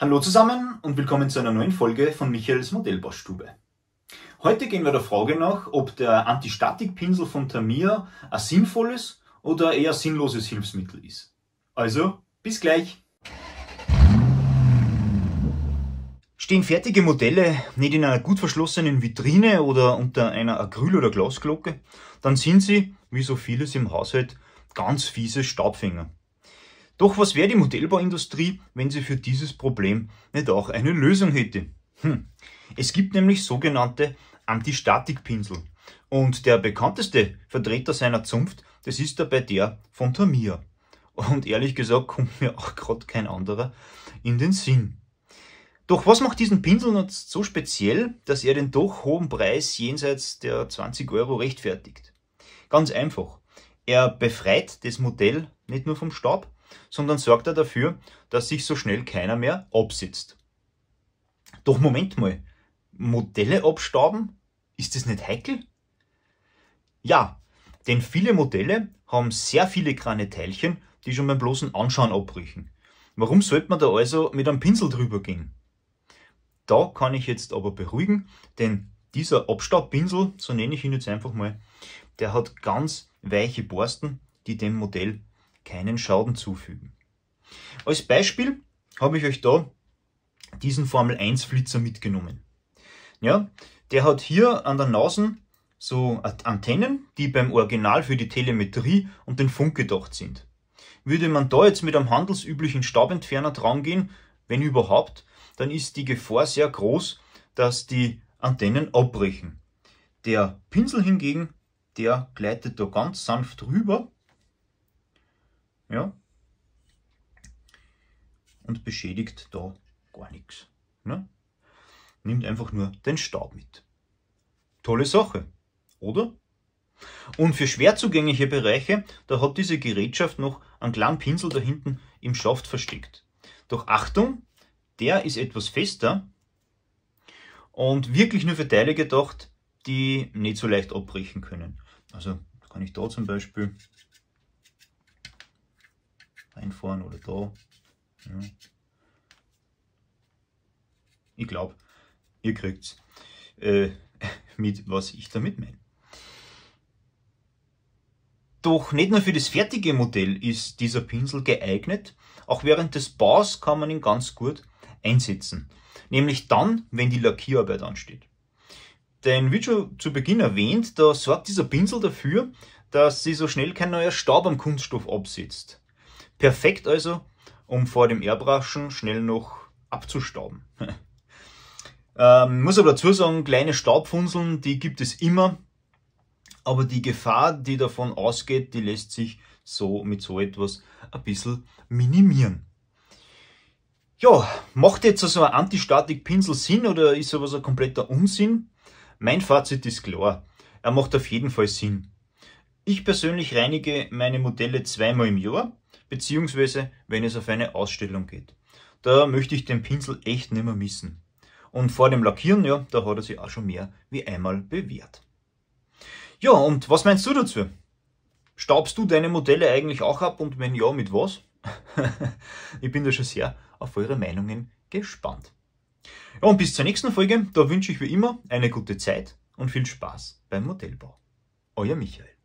Hallo zusammen und willkommen zu einer neuen Folge von Michaels Modellbaustube. Heute gehen wir der Frage nach, ob der Antistatikpinsel von Tamiya ein sinnvolles oder eher sinnloses Hilfsmittel ist. Also, bis gleich! Stehen fertige Modelle nicht in einer gut verschlossenen Vitrine oder unter einer Acryl- oder Glasglocke, dann sind sie, wie so vieles im Haushalt, ganz fiese Staubfänger. Doch was wäre die Modellbauindustrie, wenn sie für dieses Problem nicht auch eine Lösung hätte? Es gibt nämlich sogenannte Antistatikpinsel. Und der bekannteste Vertreter seiner Zunft, das ist dabei der von Tamiya. Und ehrlich gesagt kommt mir auch gerade kein anderer in den Sinn. Doch was macht diesen Pinsel noch so speziell, dass er den doch hohen Preis jenseits der 20 Euro rechtfertigt? Ganz einfach. Er befreit das Modell nicht nur vom Staub, sondern sorgt er dafür, dass sich so schnell keiner mehr absetzt. Doch Moment mal, Modelle abstauben? Ist das nicht heikel? Ja, denn viele Modelle haben sehr filigrane Teilchen, die schon beim bloßen Anschauen abbrechen. Warum sollte man da also mit einem Pinsel drüber gehen? Da kann ich jetzt aber beruhigen, denn dieser Abstaubpinsel, so nenne ich ihn jetzt einfach mal, der hat ganz weiche Borsten, die dem Modell keinen Schaden zufügen. Als Beispiel habe ich euch da diesen Formel 1 Flitzer mitgenommen. Ja, der hat hier an der Nase so Antennen, die beim Original für die Telemetrie und den Funk gedacht sind. Würde man da jetzt mit einem handelsüblichen Staubentferner dran gehen, wenn überhaupt, dann ist die Gefahr sehr groß, dass die Antennen abbrechen. Der Pinsel hingegen, der gleitet da ganz sanft rüber, ja, und beschädigt da gar nichts. Ne? Nimmt einfach nur den Staub mit. Tolle Sache, oder? Und für schwer zugängliche Bereiche, da hat diese Gerätschaft noch einen kleinen Pinsel da hinten im Schaft versteckt. Doch Achtung, der ist etwas fester und wirklich nur für Teile gedacht, die nicht so leicht abbrechen können. Also kann ich da zum Beispiel einfahren oder da. Ja. Ich glaube, ihr kriegt mit, was ich damit meine. Doch nicht nur für das fertige Modell ist dieser Pinsel geeignet, auch während des Baus kann man ihn ganz gut einsetzen. Nämlich dann, wenn die Lackierarbeit ansteht. Denn wie schon zu Beginn erwähnt, da sorgt dieser Pinsel dafür, dass sich so schnell kein neuer Staub am Kunststoff absetzt. Perfekt also, um vor dem Airbrushen schnell noch abzustauben. Muss aber dazu sagen, kleine Staubfunzeln, die gibt es immer, aber die Gefahr, die davon ausgeht, die lässt sich so mit so etwas ein bisschen minimieren. Ja, macht jetzt so ein Antistatikpinsel Sinn oder ist sowas ein kompletter Unsinn? Mein Fazit ist klar, er macht auf jeden Fall Sinn. Ich persönlich reinige meine Modelle zweimal im Jahr, beziehungsweise wenn es auf eine Ausstellung geht. Da möchte ich den Pinsel echt nicht mehr missen. Und vor dem Lackieren, ja, da hat er sich auch schon mehr wie einmal bewährt. Ja, und was meinst du dazu? Staubst du deine Modelle eigentlich auch ab und wenn ja, mit was? Ich bin da schon sehr auf eure Meinungen gespannt. Ja, und bis zur nächsten Folge, da wünsche ich wie immer eine gute Zeit und viel Spaß beim Modellbau. Euer Michael.